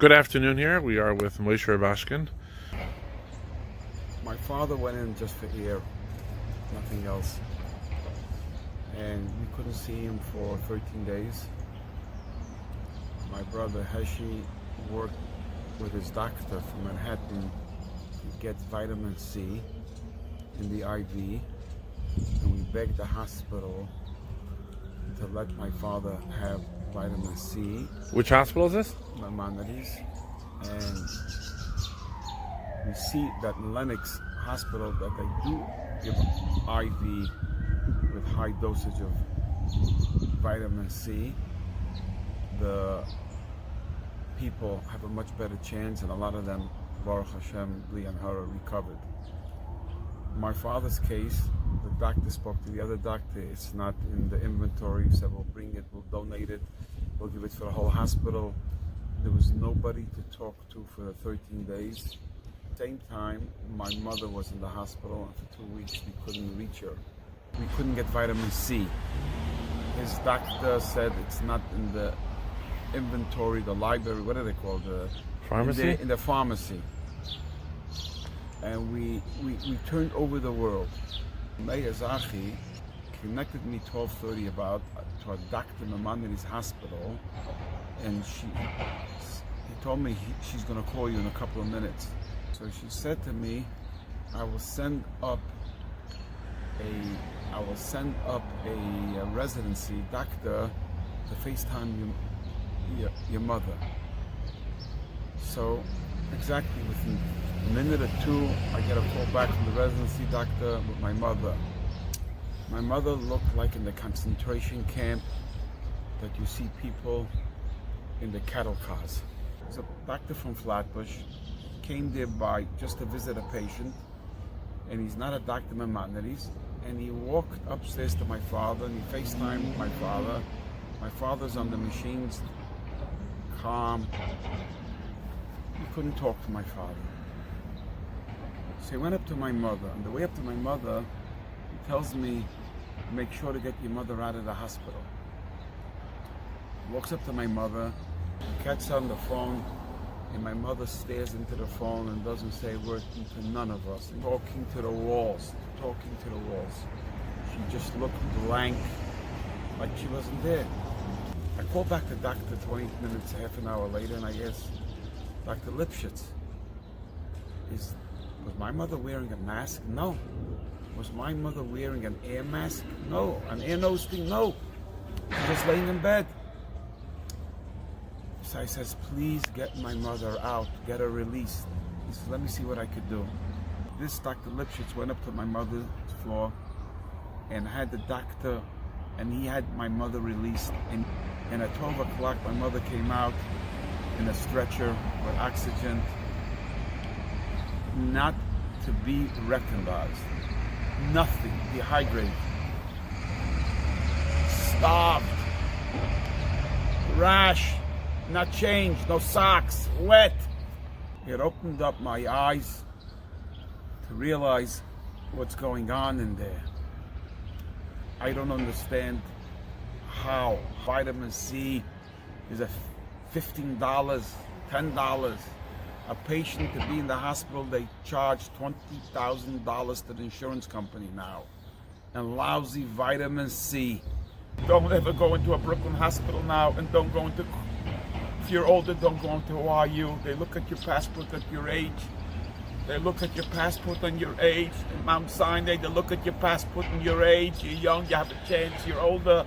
Good afternoon here. We are with Moishe Rubashkin. My father went in just for air, nothing else. And we couldn't see him for 13 days. My brother Heshi worked with his doctor from Manhattan to get vitamin C in the IV. And we begged the hospital to let my father have vitamin C. Which hospital is this? Maimonides. And we see that in Lenox Hospital that they do give IV with high dosage of vitamin C. The people have a much better chance, and a lot of them, Baruch Hashem, Li and Hara, recovered. My father's case, the doctor spoke to the other doctor. It's not in the inventory. He said, we'll bring it, we'll donate it, we'll give it for the whole hospital. There was nobody to talk to for the 13 days. Same time, my mother was in the hospital, and for 2 weeks we couldn't reach her. We couldn't get vitamin C. His doctor said it's not in the inventory, the library, what do they call the Pharmacy? In the pharmacy. And we turned over the world. Meir Zachi connected me 12:30 about to a doctor in Maimonides Hospital, and he told me she's going to call you in a couple of minutes. So she said to me, I will send up a residency doctor to FaceTime your mother. So exactly within a minute or two, I get a call back from the residency doctor with my mother. My mother looked like in the concentration camp that you see people in the cattle cars. There's a doctor from Flatbush, came there by just to visit a patient, and he's not a doctor Maimonides, and he walked upstairs to my father and he FaceTimed my father. My father's on the machines, calm. He couldn't talk to my father. So he went up to my mother. On the way up to my mother, he tells me, make sure to get your mother out of the hospital. He walks up to my mother, he catches on the phone, and my mother stares into the phone and doesn't say a word to none of us. Talking to the walls. She just looked blank, like she wasn't there. I called back the doctor 20 minutes, half an hour later, and I asked Dr. Lipschitz, was my mother wearing a mask? No. Was my mother wearing an air mask? No. An air nose thing? No. She was laying in bed. So I says, please get my mother out, get her released. He says, let me see what I could do. This Dr. Lipschitz went up to my mother's floor and had the doctor, and he had my mother released. And at 12 o'clock, my mother came out in a stretcher with oxygen, not to be recognized. Nothing, dehydrated, starved, rash, not changed, no socks, wet. It opened up my eyes to realize what's going on in there. I don't understand how vitamin C is a $15, $10. A patient to be in the hospital, they charge $20,000 to the insurance company now. And lousy vitamin C. Don't ever go into a Brooklyn hospital now, and don't go into, if you're older, don't go into OIU. They look at your passport at your age. They look at your passport on your age. In Mount Sinai, they look at your passport and your age. You're young, you have a chance. You're older,